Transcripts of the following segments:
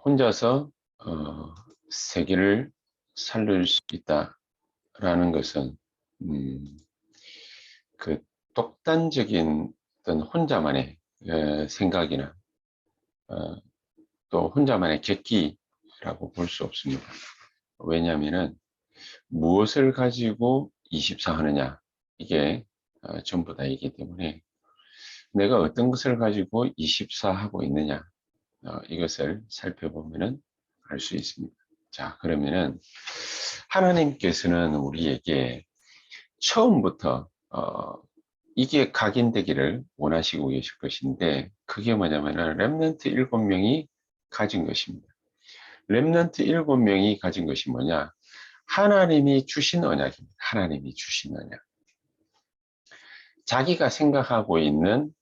혼자서 세계를 살릴 수 있다라는 것은 그 독단적인 어떤 혼자만의 생각이나 어, 또 혼자만의 객기라고 볼 수 없습니다. 왜냐하면은 무엇을 가지고 24 하느냐 이게 전부 다이기 때문에 내가 어떤 것을 가지고 24 하고 있느냐 이것을 살펴보면은 알 수 있습니다. 자, 그러면은 하나님께서는 우리에게 처음부터 이게 각인되기를 원하시고 계실 것인데 그게 뭐냐면은 렘넌트 7명이 가진 것입니다. 렘넌트 7명이 가진 것이 뭐냐? 하나님이 주신 언약입니다. 하나님이 주신 언약. 자기가 생각하고 있는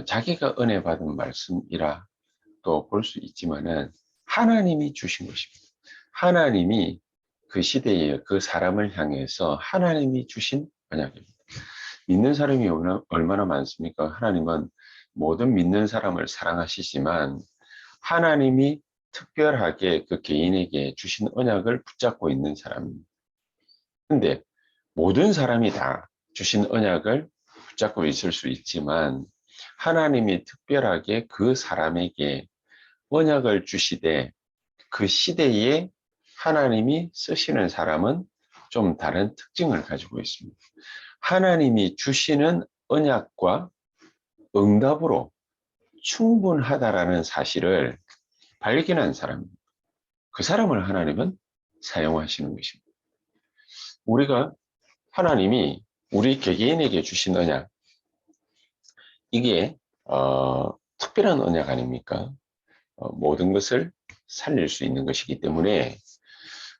자기가 은혜 받은 말씀이라 또 볼 수 있지만은 하나님이 주신 것입니다. 하나님이 그 시대에 그 사람을 향해서 하나님이 주신 언약입니다. 믿는 사람이 얼마나 많습니까? 하나님은 모든 믿는 사람을 사랑하시지만 하나님이 특별하게 그 개인에게 주신 언약을 붙잡고 있는 사람입니다. 근데 모든 사람이 다 주신 언약을 붙잡고 있을 수 있지만 하나님이 특별하게 그 사람에게 언약을 주시되 그 시대에 하나님이 쓰시는 사람은 좀 다른 특징을 가지고 있습니다. 하나님이 주시는 언약과 응답으로 충분하다라는 사실을 발견한 사람입니다. 그 사람을 하나님은 사용하시는 것입니다. 우리가 하나님이 우리 개개인에게 주신 언약, 이게 특별한 언약 아닙니까? 모든 것을 살릴 수 있는 것이기 때문에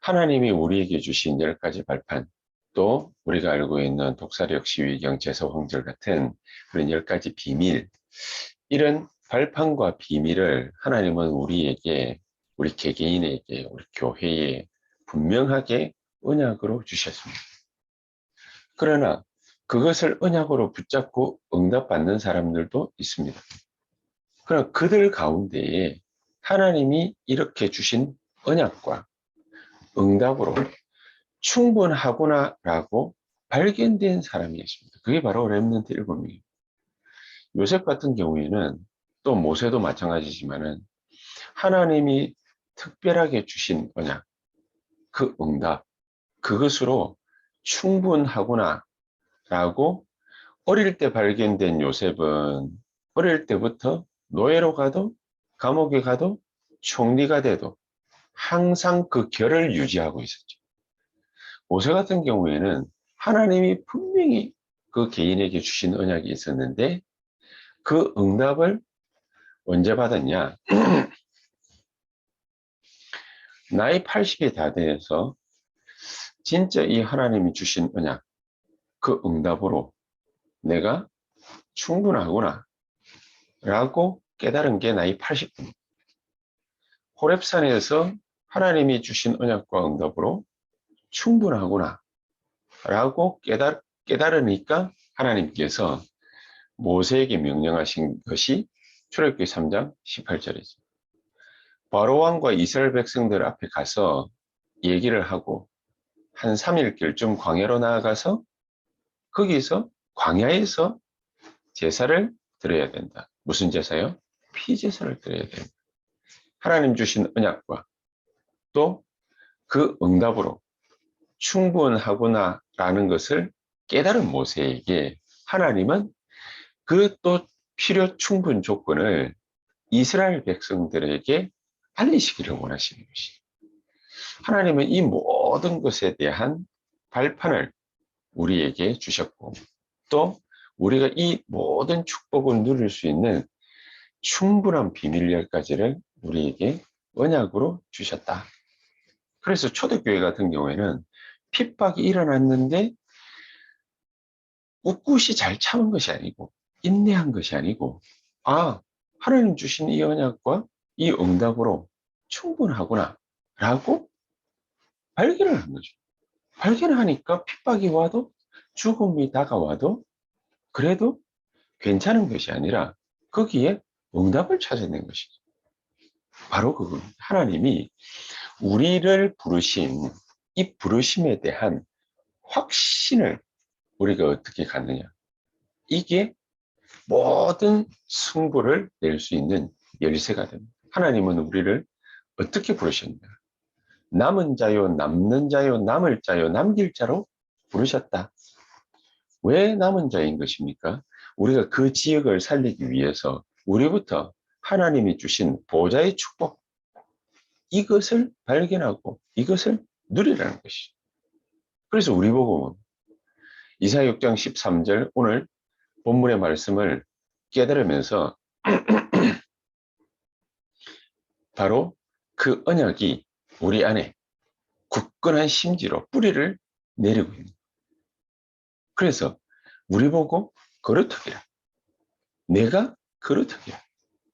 하나님이 우리에게 주신 10가지 발판, 또 우리가 알고 있는 독사력, 시위경, 제사황절 같은 그런 10가지 비밀, 이런 발판과 비밀을 하나님은 우리에게, 우리 개개인에게, 우리 교회에 분명하게 언약으로 주셨습니다. 그러나 그것을 언약으로 붙잡고 응답받는 사람들도 있습니다. 그러나 그들 가운데에 하나님이 이렇게 주신 언약과 응답으로 충분하구나라고 발견된 사람이 있습니다. 그게 바로 렘넌트 7명입니다. 요셉 같은 경우에는 또 모세도 마찬가지지만은 하나님이 특별하게 주신 언약, 그 응답, 그것으로 충분하구나라고 어릴 때 발견된 요셉은 어릴 때부터 노예로 가도 감옥에 가도 총리가 돼도 항상 그 결을 유지하고 있었죠. 모세 같은 경우에는 하나님이 분명히 그 개인에게 주신 언약이 있었는데 그 응답을 언제 받았냐? 나이 80이 다 돼서 진짜 이 하나님이 주신 언약, 그 응답으로 내가 충분하구나 라고 깨달은 게 나이 80입니다. 호렙산에서 하나님이 주신 언약과 응답으로 충분하구나 라고 깨달으니까 하나님께서 모세에게 명령하신 것이 출애굽기 3장 18절이죠. 바로왕과 이스라엘 백성들 앞에 가서 얘기를 하고 한 3일길쯤 광야로 나아가서 거기서 광야에서 제사를 드려야 된다. 무슨 제사요? 피제사를 드려야 된다. 하나님 주신 언약과 또 그 응답으로 충분하구나라는 것을 깨달은 모세에게 하나님은 그 또 필요 충분 조건을 이스라엘 백성들에게 알리시기를 원하시는 것이죠. 하나님은 이 모든 것에 대한 발판을 우리에게 주셨고 또 우리가 이 모든 축복을 누릴 수 있는 충분한 비밀 10가지를 우리에게 언약으로 주셨다. 그래서 초대교회 같은 경우에는 핍박이 일어났는데 꿋꿋이 잘 참은 것이 아니고 인내한 것이 아니고 하나님 주신 이 언약과 이 응답으로 충분하구나 라고 발견을 한 거죠. 발견하니까 핍박이 와도 죽음이 다가와도 그래도 괜찮은 것이 아니라 거기에 응답을 찾아낸 것이죠. 바로 그겁니다. 하나님이 우리를 부르신 이 부르심에 대한 확신을 우리가 어떻게 갖느냐. 이게 모든 승부를 낼 수 있는 열쇠가 됩니다. 하나님은 우리를 어떻게 부르셨냐. 남은 자요, 남는 자요, 남을 자요, 남길 자로 부르셨다. 왜 남은 자인 것입니까? 우리가 그 지역을 살리기 위해서 우리부터 하나님이 주신 보좌의 축복, 이것을 발견하고 이것을 누리라는 것이죠. 그래서 우리 보고 이사야 6장 13절 오늘 본문의 말씀을 깨달으면서 바로 그 언약이 우리 안에 굳건한 심지로 뿌리를 내리고 있는 거예요. 그래서 우리 보고 거루터기라. 내가 거루터기야.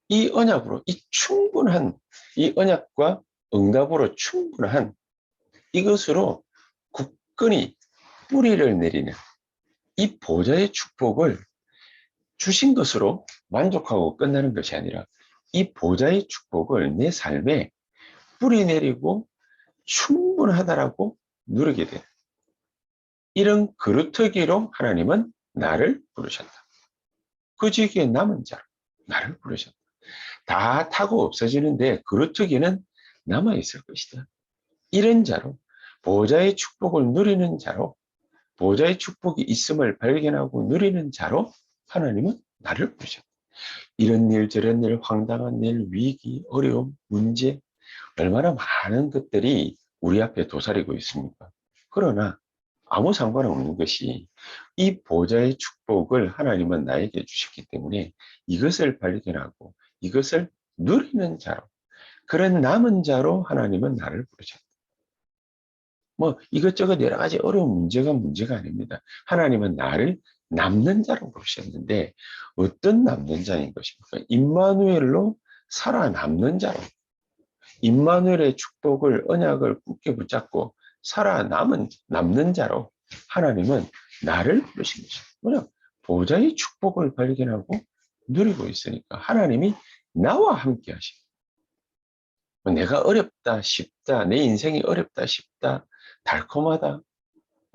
이 언약으로 이 충분한 이 언약과 응답으로 충분한 이것으로 굳건히 뿌리를 내리는 이 보좌의 축복을 주신 것으로 만족하고 끝나는 것이 아니라 이 보좌의 축복을 내 삶에 뿌리 내리고 충분하다라고 누리게 돼. 이런 그루터기로 하나님은 나를 부르셨다. 그 지기에 남은 자로 나를 부르셨다. 다 타고 없어지는데 그루터기는 남아있을 것이다. 이런 자로 보좌의 축복을 누리는 자로 보좌의 축복이 있음을 발견하고 누리는 자로 하나님은 나를 부르셨다. 이런 일 저런 일 황당한 일 위기 어려움 문제 얼마나 많은 것들이 우리 앞에 도사리고 있습니까? 그러나 아무 상관없는 것이 이 보좌의 축복을 하나님은 나에게 주셨기 때문에 이것을 발견하고 이것을 누리는 자로 그런 남은 자로 하나님은 나를 부르셨다. 뭐 이것저것 여러 가지 어려운 문제가 아닙니다. 하나님은 나를 남는 자로 부르셨는데 어떤 남는 자인 것입니까? 임마누엘로 살아남는 자로 임마누엘의 축복을 언약을 굳게 붙잡고 남는 자로 하나님은 나를 부르신 것입니다. 뭐냐? 보좌의 축복을 발견하고 누리고 있으니까 하나님이 나와 함께 하십니다. 내가 어렵다 쉽다 내 인생이 어렵다 쉽다 달콤하다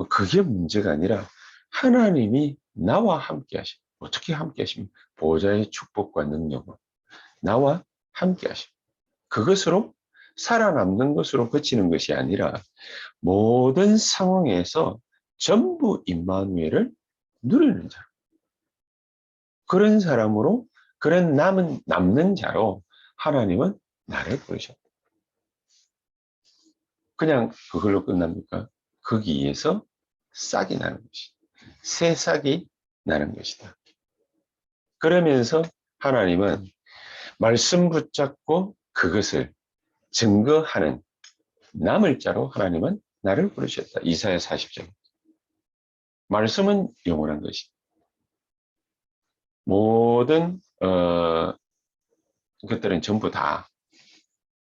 그게 문제가 아니라 하나님이 나와 함께 하십니다. 어떻게 함께 하십니까? 보좌의 축복과 능력으로 나와 함께 하십니다. 그것으로 살아남는 것으로 그치는 것이 아니라 모든 상황에서 전부 임마누엘을 누리는 자로 그런 사람으로 그런 남는 자로 하나님은 나를 부르셨다. 그냥 그걸로 끝납니까? 거기에서 싹이 나는 것이다. 새 싹이 나는 것이다. 그러면서 하나님은 말씀 붙잡고 그것을 증거하는 남을 자로 하나님은 나를 부르셨다. 이사야 40장. 말씀은 영원한 것이. 모든 것들은 전부 다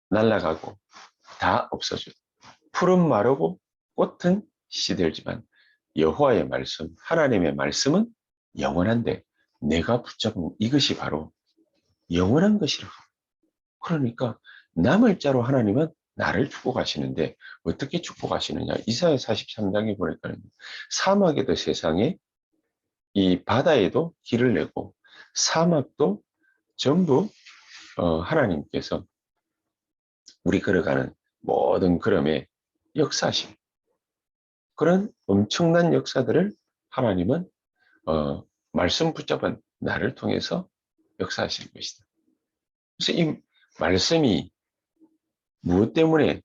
날아가고 다 없어져. 풀은 마르고 꽃은 시들지만 여호와의 말씀, 하나님의 말씀은 영원한데 내가 붙잡은 이것이 바로 영원한 것이라. 그러니까 남을 자로 하나님은 나를 축복하시는데 어떻게 축복하시느냐. 이사야 43장에 보니까 사막에도 세상에 이 바다에도 길을 내고 사막도 전부 하나님께서 우리 걸어가는 모든 걸음에 역사하심. 그런 엄청난 역사들을 하나님은 말씀 붙잡은 나를 통해서 역사하시는 것이다. 그래서 이 말씀이 무엇 때문에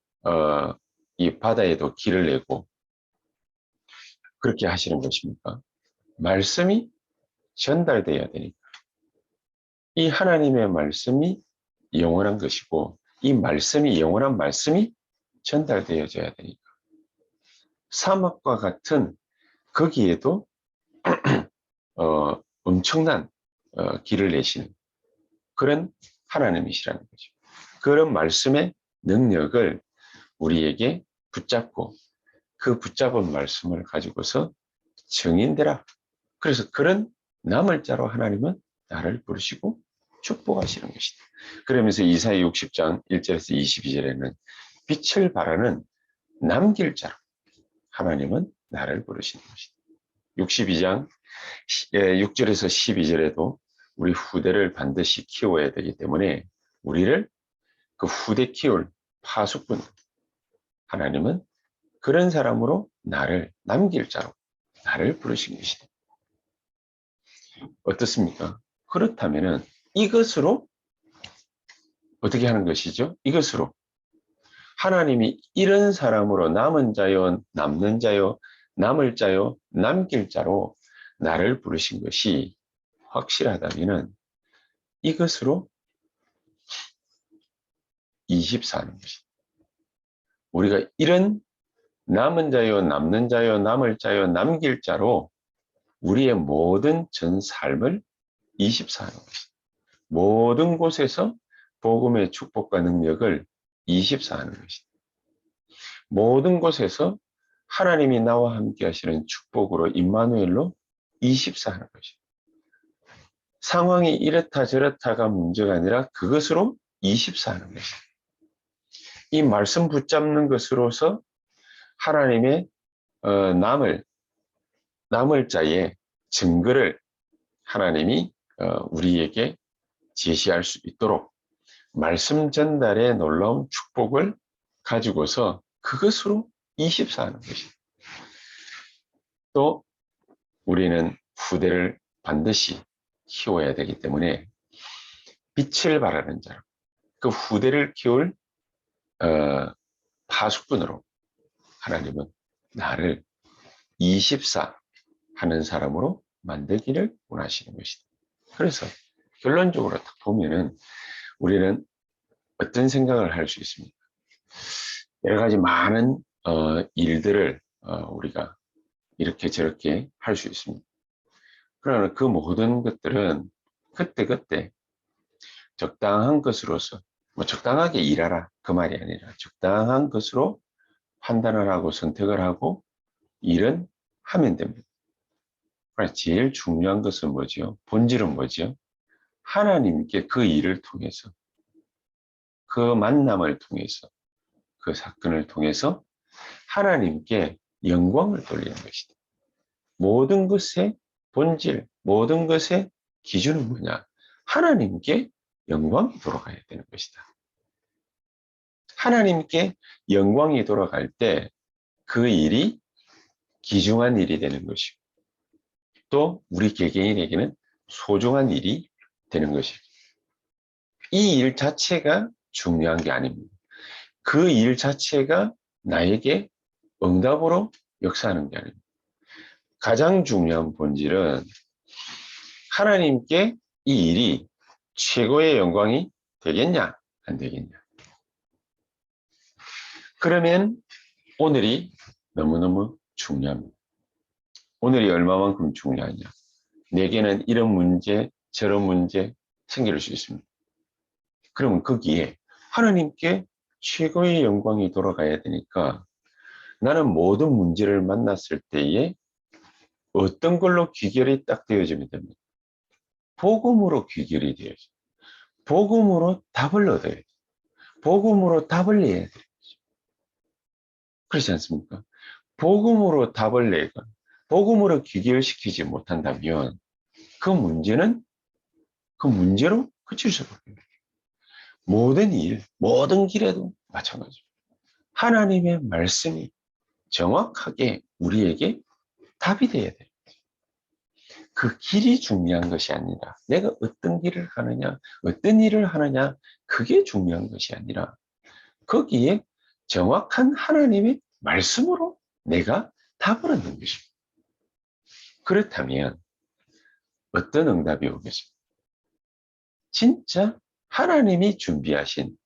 이 바다에도 길을 내고 그렇게 하시는 것입니까? 말씀이 전달되어야 되니까. 이 하나님의 말씀이 영원한 것이고 이 말씀이 영원한 말씀이 전달되어져야 되니까. 사막과 같은 거기에도 엄청난 길을 내시는 그런 하나님이시라는 거죠. 그런 말씀의 능력을 우리에게 붙잡고 그 붙잡은 말씀을 가지고서 증인되라. 그래서 그런 남을 자로 하나님은 나를 부르시고 축복하시는 것이다. 그러면서 이사야 60장 1절에서 22절에는 빛을 발하는 남길 자로 하나님은 나를 부르시는 것이다. 62장 6절에서 12절에도 우리 후대를 반드시 키워야 되기 때문에 우리를 그 후대 키울 파수꾼 하나님은 그런 사람으로 나를 남길 자로 나를 부르신 것이다. 어떻습니까? 그렇다면은 이것으로 어떻게 하는 것이죠? 이것으로 하나님이 이런 사람으로 남은 자요, 남는 자요, 남을 자요, 남길 자로 나를 부르신 것이 확실하다면은 이것으로 24하는 것이다. 우리가 이런 남은 자요, 남는 자요, 남을 자요, 남길 자로 우리의 모든 전 삶을 24하는 것이다. 모든 곳에서 복음의 축복과 능력을 24하는 것이다. 모든 곳에서 하나님이 나와 함께 하시는 축복으로 임마누엘로 24하는 것이다. 상황이 이렇다 저렇다가 문제가 아니라 그것으로 24하는 것이다. 이 말씀 붙잡는 것으로서 하나님의 남을 자의 증거를 하나님이 우리에게 제시할 수 있도록 말씀 전달의 놀라운 축복을 가지고서 그것으로 24하는 것이다. 또 우리는 후대를 반드시 키워야 되기 때문에 빛을 발하는 자로 그 후대를 키울 파수꾼으로 하나님은 나를 24 하는 사람으로 만들기를 원하시는 것이다. 그래서 결론적으로 딱 보면은 우리는 어떤 생각을 할 수 있습니까? 여러 가지 많은 일들을 우리가 이렇게 저렇게 할 수 있습니다. 그러나 그 모든 것들은 그때그때 적당한 것으로서 뭐 적당하게 일하라 그 말이 아니라 적당한 것으로 판단을 하고 선택을 하고 일은 하면 됩니다. 그러나 제일 중요한 것은 뭐죠? 본질은 뭐죠? 하나님께 그 일을 통해서 그 만남을 통해서 그 사건을 통해서 하나님께 영광을 돌리는 것이다. 모든 것의 본질, 모든 것의 기준은 뭐냐? 하나님께 영광이 돌아가야 되는 것이다. 하나님께 영광이 돌아갈 때 그 일이 귀중한 일이 되는 것이고 또 우리 개개인에게는 소중한 일이 되는 것이고 이 일 자체가 중요한 게 아닙니다. 그 일 자체가 나에게 응답으로 역사하는 게 아닙니다. 가장 중요한 본질은 하나님께 이 일이 최고의 영광이 되겠냐 안 되겠냐. 그러면 오늘이 너무너무 중요합니다. 오늘이 얼마만큼 중요하냐. 내게는 이런 문제 저런 문제 생길 수 있습니다. 그러면 거기에 하나님께 최고의 영광이 돌아가야 되니까 나는 모든 문제를 만났을 때에 어떤 걸로 귀결이 딱 되어지면 됩니다. 복음으로 귀결이 되어져. 복음으로 답을 얻어야 돼. 복음으로 답을 내야 돼. 그렇지 않습니까? 복음으로 답을 내가 복음으로 귀결시키지 못한다면 그 문제는 그 문제로 그칠 수밖에 없어요. 모든 일, 모든 길에도 마찬가지입니다. 하나님의 말씀이 정확하게 우리에게 답이 돼야 돼요. 그 길이 중요한 것이 아니라 내가 어떤 길을 하느냐, 어떤 일을 하느냐 그게 중요한 것이 아니라 거기에 정확한 하나님의 말씀으로 내가 답을 얻는 것입니다. 그렇다면 어떤 응답이 오겠습니까? 진짜 하나님이 준비하신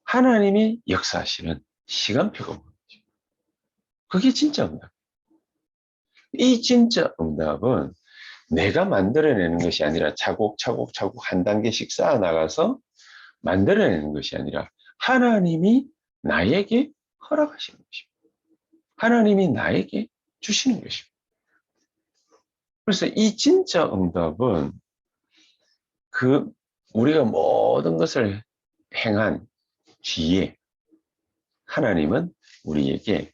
하나님이 역사하시는 시간표가 오는 거죠. 그게 진짜 응답. 이 진짜 응답은 내가 만들어내는 것이 아니라 차곡차곡 한 단계씩 쌓아 나가서 만들어내는 것이 아니라 하나님이 나에게 허락하시는 것입니다. 하나님이 나에게 주시는 것입니다. 그래서 이 진짜 응답은 그 우리가 모든 것을 행한 뒤에 하나님은 우리에게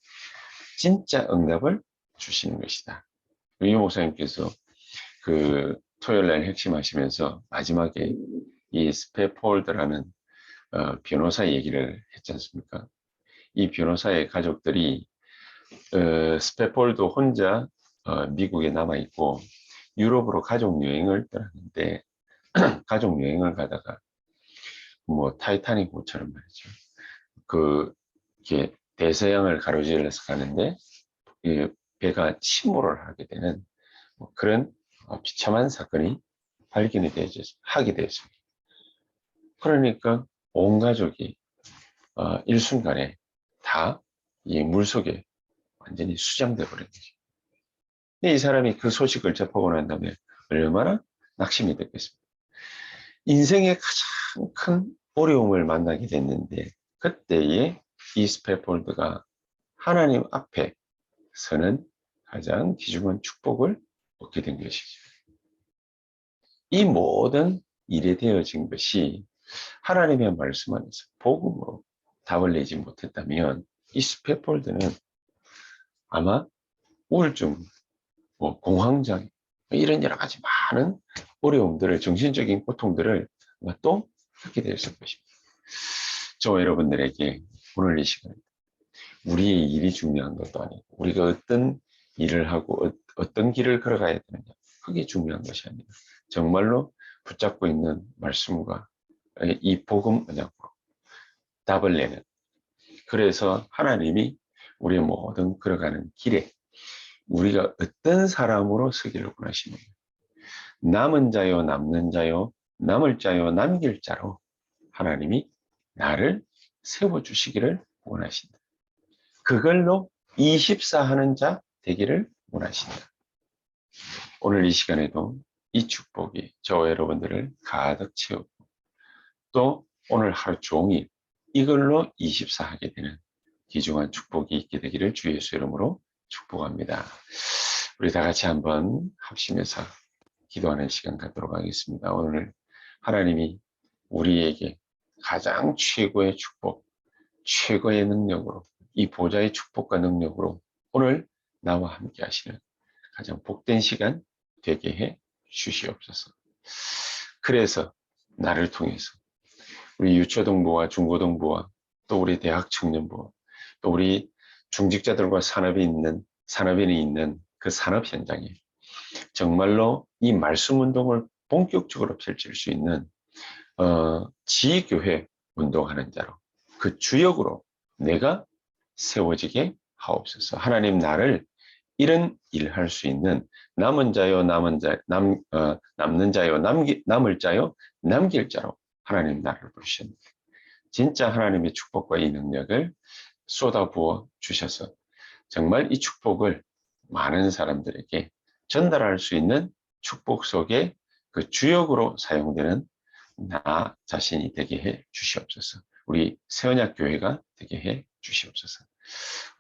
진짜 응답을 주시는 것이다. 유 목사님께서 그 토요일 날 핵심하시면서 마지막에 이 스패폴드라는 변호사 얘기를 했지 않습니까? 이 변호사의 가족들이 스패폴드 혼자 미국에 남아있고 유럽으로 가족 여행을 떠났는데 가족 여행을 가다가 뭐 타이타닉 호처럼 말이죠. 그 이게 대서양을 가로질러서 가는데 이 배가 침몰을 하게 되는 뭐 그런 비참한 사건이 발견이 하게 되었습니다. 그러니까 온 가족이 일순간에 다 이 물속에 완전히 수장돼 버린 거죠. 이 사람이 그 소식을 접하고 난 다음에 얼마나 낙심이 됐겠습니까? 인생의 가장 큰 어려움을 만나게 됐는데 그때에 이 스패폴드가 하나님 앞에 서는 가장 귀중한 축복을 얻게 된 것이죠. 이 모든 일에 되어진 것이 하나님의 말씀 안에서 복음으로 답을 내지 못했다면 이 스패폴드는 아마 우울증, 뭐 공황장 이런 여러 가지 많은 어려움들을 정신적인 고통들을 또 하게 되었을 것입니다. 저 여러분들에게 오늘 이 시간 우리의 일이 중요한 것도 아니고 우리가 어떤 일을 하고 어떤 길을 걸어가야 되느냐 그게 중요한 것이 아니라 정말로 붙잡고 있는 말씀과 이 복음 언약으로 답을 내는 그래서 하나님이 우리의 모든 걸어가는 길에 우리가 어떤 사람으로 서기를 원하시느냐 남은 자요 남는 자요 남을 자요 남길 자로 하나님이 나를 세워주시기를 원하신다. 그걸로 24하는 자 되기를 원하신다. 오늘 이 시간에도 이 축복이 저와 여러분들을 가득 채우고 또 오늘 하루 종일 이걸로 24하게 되는 귀중한 축복이 있게 되기를 주 예수 이름으로 축복합니다. 우리 다 같이 한번 합심해서 기도하는 시간 갖도록 하겠습니다. 오늘 하나님이 우리에게 가장 최고의 축복, 최고의 능력으로 이 보좌의 축복과 능력으로 오늘 나와 함께 하시는 가장 복된 시간 되게 해 주시옵소서. 그래서 나를 통해서 우리 유초등부와 중고등부와 또 우리 대학 청년부와 또 우리 중직자들과 산업인이 있는 그 산업 현장에 정말로 이 말씀 운동을 본격적으로 펼칠 수 있는 지교회 운동하는 자로 그 주역으로 내가 세워지게 하옵소서. 하나님 나를 이런 일을 할 수 있는 남은 자요 남는 자요 남을 자요 남길 자로 하나님 나를 부르셨습니다. 진짜 하나님의 축복과 이 능력을 쏟아부어 주셔서 정말 이 축복을 많은 사람들에게 전달할 수 있는 축복 속에 그 주역으로 사용되는 나 자신이 되게 해 주시옵소서. 우리 세언약 교회가 되게 해 주시옵소서.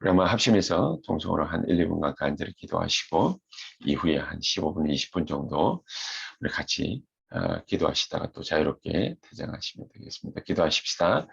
우리 한번 합심해서 통성으로 한 1, 2분간 간절히 기도하시고 이후에 한 15분, 20분 정도 우리 같이 기도하시다가 또 자유롭게 퇴장하시면 되겠습니다. 기도하십시다.